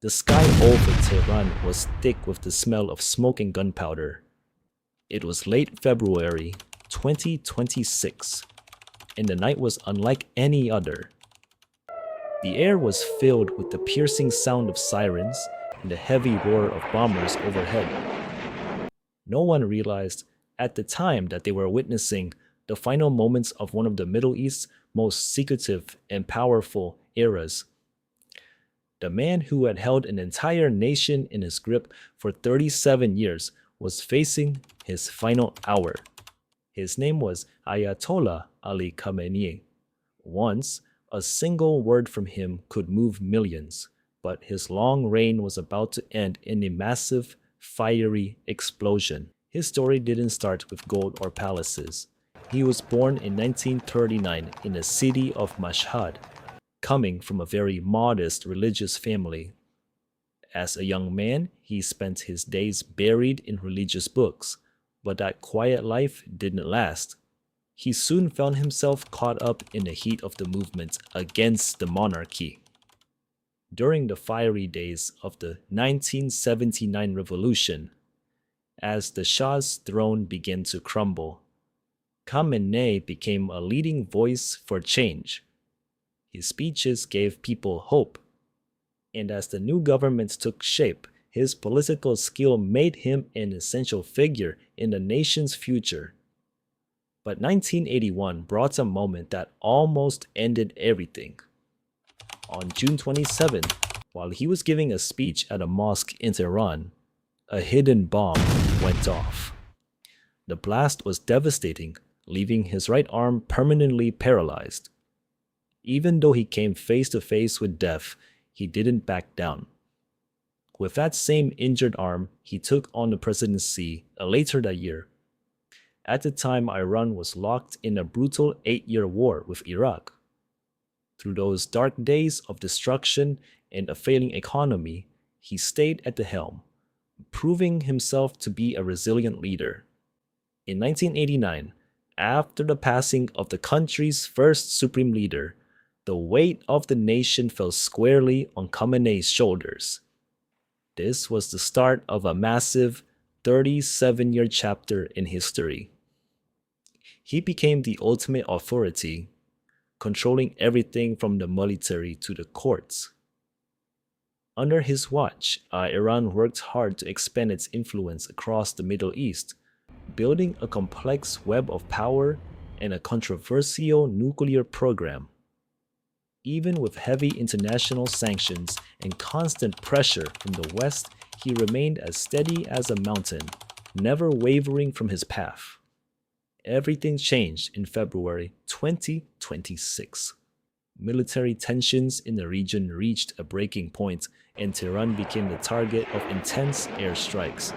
The sky over Tehran was thick with the smell of smoke and gunpowder. It was late February 2026, and the night was unlike any other. The air was filled with the piercing sound of sirens and the heavy roar of bombers overhead. No one realized at the time that they were witnessing the final moments of one of the Middle East's most secretive and powerful eras. The man who had held an entire nation in his grip for 37 years was facing his final hour. His name was Ayatollah Ali Khamenei. Once, a single word from him could move millions, but his long reign was about to end in a massive, fiery explosion. His story didn't start with gold or palaces. He was born in 1939 in the city of Mashhad, coming from a very modest religious family. As a young man, he spent his days buried in religious books, but that quiet life didn't last. He soon found himself caught up in the heat of the movement against the monarchy. During the fiery days of the 1979 revolution, as the Shah's throne began to crumble, Khamenei became a leading voice for change. His speeches gave people hope, and as the new government took shape, his political skill made him an essential figure in the nation's future. But 1981 brought a moment that almost ended everything. On June 27, while he was giving a speech at a mosque in Tehran, a hidden bomb went off. The blast was devastating, leaving his right arm permanently paralyzed. Even though he came face to face with death, he didn't back down. With that same injured arm, he took on the presidency later that year. At the time, Iran was locked in a brutal 8-year war with Iraq. Through those dark days of destruction and a failing economy, he stayed at the helm, proving himself to be a resilient leader. In 1989, after the passing of the country's first supreme leader, the weight of the nation fell squarely on Khamenei's shoulders. This was the start of a massive 37-year chapter in history. He became the ultimate authority, controlling everything from the military to the courts. Under his watch, Iran worked hard to expand its influence across the Middle East, building a complex web of power and a controversial nuclear program. Even with heavy international sanctions and constant pressure from the West, he remained as steady as a mountain, never wavering from his path. Everything changed in February 2026. Military tensions in the region reached a breaking point, and Tehran became the target of intense airstrikes.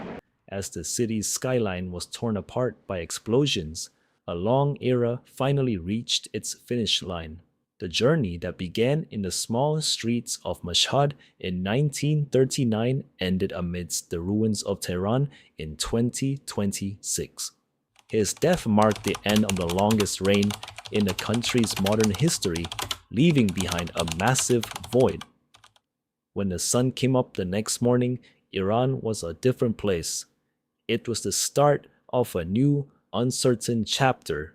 As the city's skyline was torn apart by explosions, a long era finally reached its finish line. The journey that began in the small streets of Mashhad in 1939 ended amidst the ruins of Tehran in 2026. His death marked the end of the longest reign in the country's modern history, leaving behind a massive void. When the sun came up the next morning, Iran was a different place. It was the start of a new, uncertain chapter.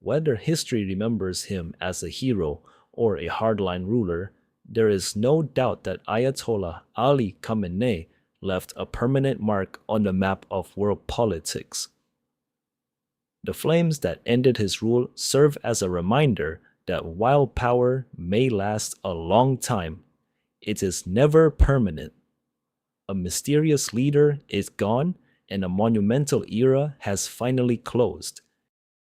Whether history remembers him as a hero or a hardline ruler, there is no doubt that Ayatollah Ali Khamenei left a permanent mark on the map of world politics. The flames that ended his rule serve as a reminder that while power may last a long time, it is never permanent. A mysterious leader is gone, and a monumental era has finally closed.